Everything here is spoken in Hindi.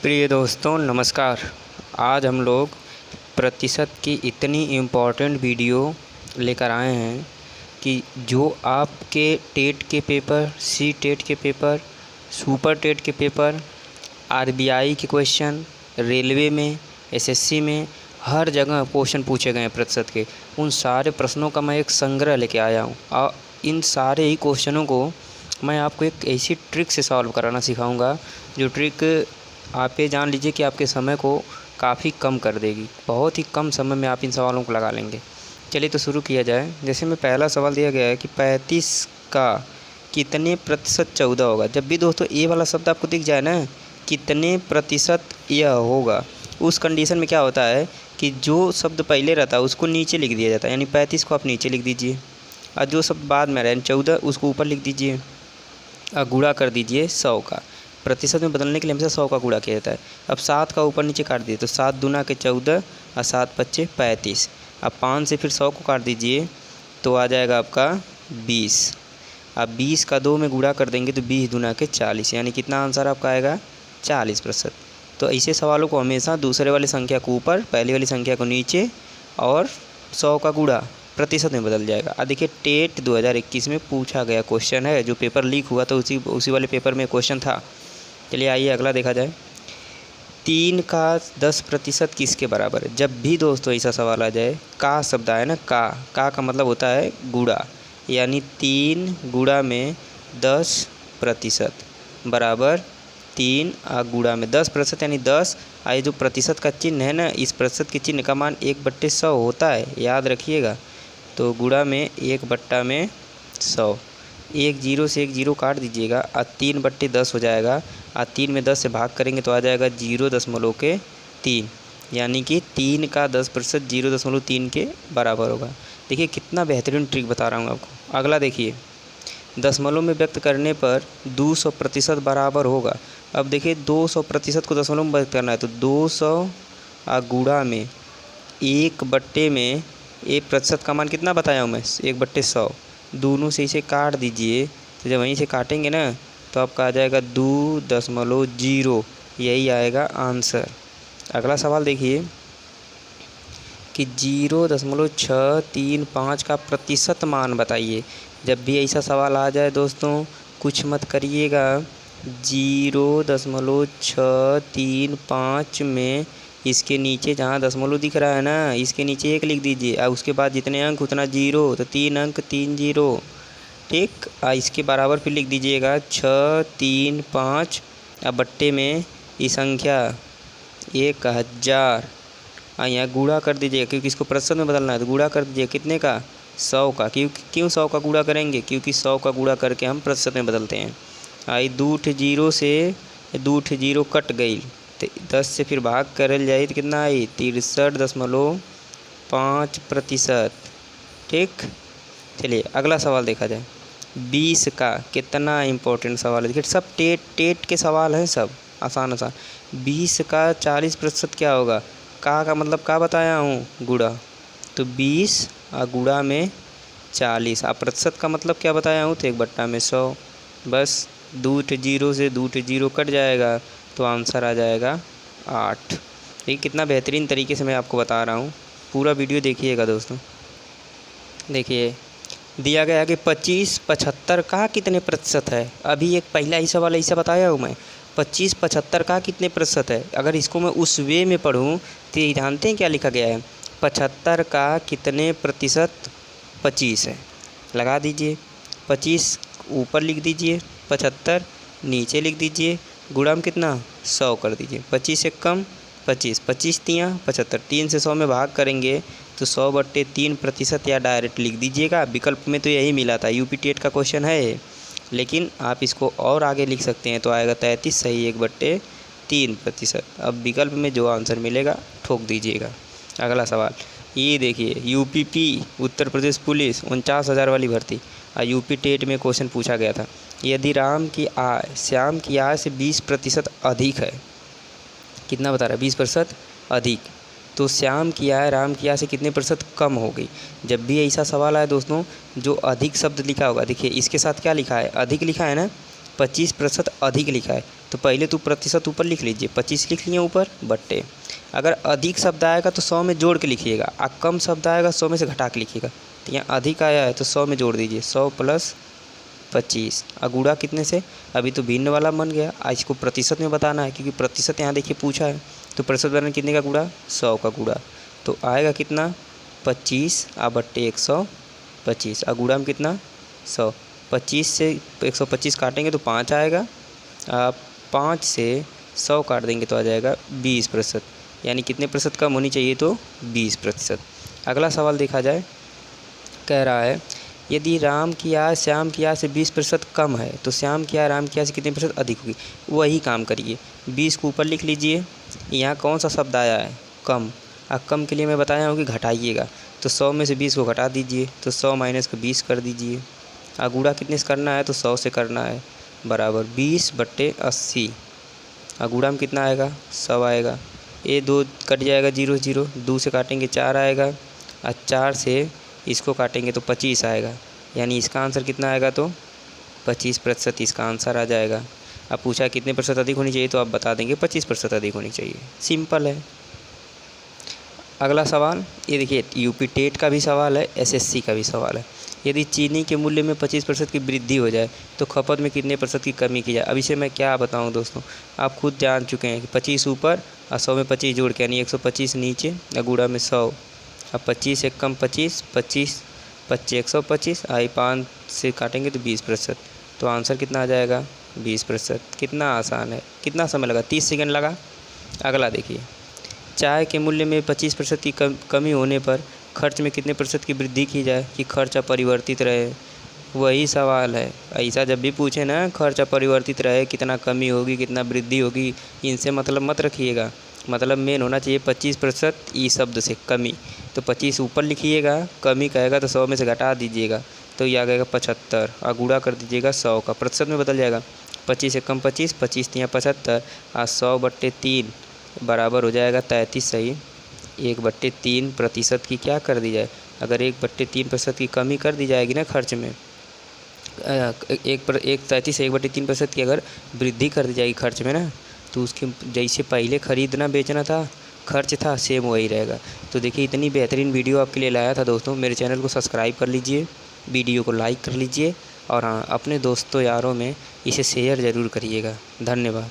प्रिय दोस्तों नमस्कार। आज हम लोग प्रतिशत की इतनी इम्पोर्टेंट वीडियो लेकर आए हैं कि जो आपके टेट के पेपर, सी टेट के पेपर, सुपर टेट के पेपर, आरबीआई के क्वेश्चन, रेलवे में, एसएससी में हर जगह क्वेश्चन पूछे गए हैं प्रतिशत के। उन सारे प्रश्नों का मैं एक संग्रह लेके आया हूँ और इन सारे ही क्वेश्चनों को मैं आपको एक ऐसी ट्रिक से सॉल्व कराना सिखाऊंगा जो ट्रिक आप ये जान लीजिए कि आपके समय को काफ़ी कम कर देगी। बहुत ही कम समय में आप इन सवालों को लगा लेंगे। चलिए तो शुरू किया जाए। जैसे में पहला सवाल दिया गया है कि 35 का कितने प्रतिशत 14 होगा। जब भी दोस्तों ये वाला शब्द आपको दिख जाए ना, कितने प्रतिशत यह होगा, उस कंडीशन में क्या होता है कि जो शब्द पहले रहता है उसको नीचे लिख दिया जाता है। यानी 35 को आप नीचे लिख दीजिए और जो शब्द बाद में रहे 14 उसको ऊपर लिख दीजिए और गुणा कर दीजिए 100 का। प्रतिशत में बदलने के लिए हमेशा 100 का गुणा किया जाता है। अब 7 का ऊपर नीचे काट दीजिए तो 7 दूना के 14 और 7 पच्चे 35। अब 5 से फिर 100 को काट दीजिए तो आ जाएगा आपका 20। अब 20 का 2 में गुणा कर देंगे तो 20 दूना के 40। यानी कितना आंसर आपका आएगा 40%। तो ऐसे सवालों को हमेशा दूसरे वाली संख्या को ऊपर, पहली वाली संख्या को नीचे और 100 का गुणा प्रतिशत में बदल जाएगा। अब देखिए टेट 2021 में पूछा गया क्वेश्चन है, जो पेपर लीक हुआ तो उसी वाले पेपर में क्वेश्चन था। चलिए आइए अगला देखा जाए। 3 का 10% किसके बराबर है। जब भी दोस्तों ऐसा सवाल आ जाए, का शब्द आए ना, का मतलब होता है गुणा। यानी 3 गुणा में 10% बराबर 3 गुणा में 10% यानी 10। आइए जो प्रतिशत का चिन्ह है ना, इस प्रतिशत के चिन्ह का मान 1/100 होता है, याद रखिएगा। तो गुणा में 1/100। एक जीरो से एक जीरो काट दीजिएगा और 3/10 हो जाएगा और 3 में 10 से भाग करेंगे तो आ जाएगा 0.3। यानी कि 3 का 10% 0.3 के बराबर होगा। देखिए कितना बेहतरीन ट्रिक बता रहा हूँ आपको। अगला देखिए, दशमलव में व्यक्त करने पर 200% बराबर होगा। अब देखिए 200% को दशमलव में व्यक्त करना है तो 200 गुणा में 1/, में एक प्रतिशत का मान कितना बताया हूँ मैं, 1/100। दोनों से इसे काट दीजिए तो जब वहीं से काटेंगे ना तो आपका आ जाएगा 2.0। यही आएगा आंसर। अगला सवाल देखिए कि 0.635 का प्रतिशत मान बताइए। जब भी ऐसा सवाल आ जाए दोस्तों कुछ मत करिएगा। 0.635 में इसके नीचे जहाँ दशमलव दिख रहा है ना, इसके नीचे 1 लिख दीजिए और उसके बाद जितने अंक उतना 0, तो 3 अंक 3 0। ठीक, इसके बराबर फिर लिख दीजिएगा 635 अब बट्टे में ये संख्या 1000। यहाँ गुणा कर दीजिएगा क्योंकि इसको प्रतिशत में बदलना है तो गुणा कर दीजिए कितने का, 100 का। क्यों 100 का गुणा करेंगे, क्योंकि 100 का गुणा करके हम प्रतिशत में बदलते हैं। आई 2 से 2 कट गई तो 10 से फिर भाग करल जाए तो कितना आई 63.5%। ठीक, चलिए अगला सवाल देखा जाए। 20 का कितना इम्पोर्टेंट सवाल है। देखिए सब टेट के सवाल हैं, सब आसान। 20 का 40% क्या होगा। का मतलब का बताया हूँ, गुणा। तो 20 गुणा में 40। प्रतिशत का मतलब क्या बताया हूँ, तो 1/100। बस 2 से 2 कट जाएगा तो आंसर आ जाएगा 8। ठीक, कितना बेहतरीन तरीके से मैं आपको बता रहा हूँ। पूरा वीडियो देखिएगा दोस्तों। देखिए दिया गया है कि 25-75 का कितने प्रतिशत है। अभी एक पहला ही सवाल ऐसा बताया हूँ मैं, 25-75 का कितने प्रतिशत है। अगर इसको मैं उस वे में पढ़ूँ तो ये जानते हैं क्या लिखा गया है, 75 का कितने प्रतिशत 25 है। लगा दीजिए, 25 ऊपर लिख दीजिए, 75 नीचे लिख दीजिए, गुणा में कितना 100 कर दीजिए। 25 से कम 25, 25 तियाँ 75, 3 से 100 में भाग करेंगे तो 100/3% या डायरेक्ट लिख दीजिएगा। विकल्प में तो यही मिला था, यूपी टेट का क्वेश्चन है, लेकिन आप इसको और आगे लिख सकते हैं तो आएगा 33 सही 1/3%। अब विकल्प में जो आंसर मिलेगा ठोक दीजिएगा। अगला सवाल ये देखिए, यूपीपी उत्तर प्रदेश पुलिस 49,000 वाली भर्ती और यूपी टेट में क्वेश्चन पूछा गया था। यदि राम की आय श्याम की आय से 20% अधिक है, कितना बता रहा है 20% अधिक, तो श्याम की आय राम की आय से कितने प्रतिशत कम हो गई। जब भी ऐसा सवाल आए दोस्तों जो अधिक शब्द लिखा होगा, देखिए इसके साथ क्या लिखा है, अधिक लिखा है ना, 25% अधिक लिखा है तो पहले तो प्रतिशत ऊपर लिख लीजिए, 25 लिख लिए ऊपर बट्टे। अगर अधिक शब्द आएगा तो 100 में जोड़ के लिखिएगा, और कम शब्द आएगा 100 में से घटा के लिखिएगा। तो यहाँ अधिक आया है तो 100 में जोड़ दीजिए, 100 + 25। और गुणा कितने से, अभी तो भिन्न वाला बन गया, आज इसको प्रतिशत में बताना है, क्योंकि प्रतिशत यहाँ देखिए पूछा है। तो प्रतिशत बनाने कितने का गुणा, 100 का गुणा। तो आएगा कितना, 25 बट्टे 125। और गुणा में कितना, 100। 25 से 125 काटेंगे तो 5 आएगा, 5 से 100 काट देंगे तो आ जाएगा 20%। यानी कितने प्रतिशत कम होनी चाहिए, तो 20%। अगला सवाल देखा जाए, कह रहा है यदि राम की आय श्याम की आय से 20% कम है तो श्याम की आय राम की आय से कितने प्रतिशत अधिक होगी। वही काम करिए, 20 को ऊपर लिख लीजिए। यहाँ कौन सा शब्द आया है, कम। अब कम के लिए मैं बताया हूँ कि घटाइएगा, तो 100 में से 20 को घटा दीजिए, तो 100 - 20 कर दीजिए। और गुणा कितने से करना है, तो 100 से करना है, बराबर 20/80। और गुणा में कितना आएगा, 100 आएगा। ये 2 कट जाएगा, 0 0, 2 से काटेंगे 4 आएगा, और 4 से इसको काटेंगे तो 25 आएगा। यानी इसका आंसर कितना आएगा, तो 25% इसका आंसर आ जाएगा। अब पूछा कितने प्रतिशत अधिक होनी चाहिए, तो आप बता देंगे 25% अधिक होनी चाहिए, सिंपल है। अगला सवाल ये देखिए, यूपी टेट का भी सवाल है, एसएससी का भी सवाल है। यदि चीनी के मूल्य में 25% की वृद्धि हो जाए तो खपत में कितने प्रतिशत की कमी की जाए। अब इसे मैं क्या बताऊं दोस्तों, आप खुद जान चुके हैं कि 25 ऊपर और 100 में 25 जोड़ के, यानी 125 नीचे, या गुणा में 100। अब 25 एक कम 25, 25 25 125, 5 से काटेंगे तो 20%। तो आंसर कितना आ जाएगा, 20%। कितना आसान है, कितना समय लगा, 30 सेकंड लगा। अगला देखिए, चाय के मूल्य में 25% की कमी होने पर खर्च में कितने प्रतिशत की वृद्धि की जाए कि खर्च अपरिवर्तित रहे। वही सवाल है, ऐसा जब भी पूछे ना, खर्च अपरिवर्तित रहे, कितना कमी होगी कितना वृद्धि होगी, इनसे मतलब मत रखिएगा। मतलब मेन होना चाहिए 25% ई शब्द से कमी। तो 25 ऊपर लिखिएगा, कमी कहेगा तो 100 में से घटा दीजिएगा, तो ये आ जाएगा 75। और गुणा कर दीजिएगा 100 का, प्रतिशत में बदल जाएगा, 25 एक कम 25, 25 × 75, और 100/3 बराबर हो जाएगा 33। सही, 1/3 प्रतिशत की क्या कर दी जाए, अगर 1/3% की कमी कर दी जाएगी ना खर्च में, 33 से 1/3% की अगर वृद्धि कर दी जाएगी खर्च में ना, तो उसके जैसे पहले ख़रीदना बेचना था, खर्च था, सेम वही रहेगा। तो देखिए, इतनी बेहतरीन वीडियो आपके लिए लाया था दोस्तों। मेरे चैनल को सब्सक्राइब कर लीजिए, वीडियो को लाइक कर लीजिए, और हाँ, अपने दोस्तों यारों में इसे शेयर ज़रूर करिएगा। धन्यवाद।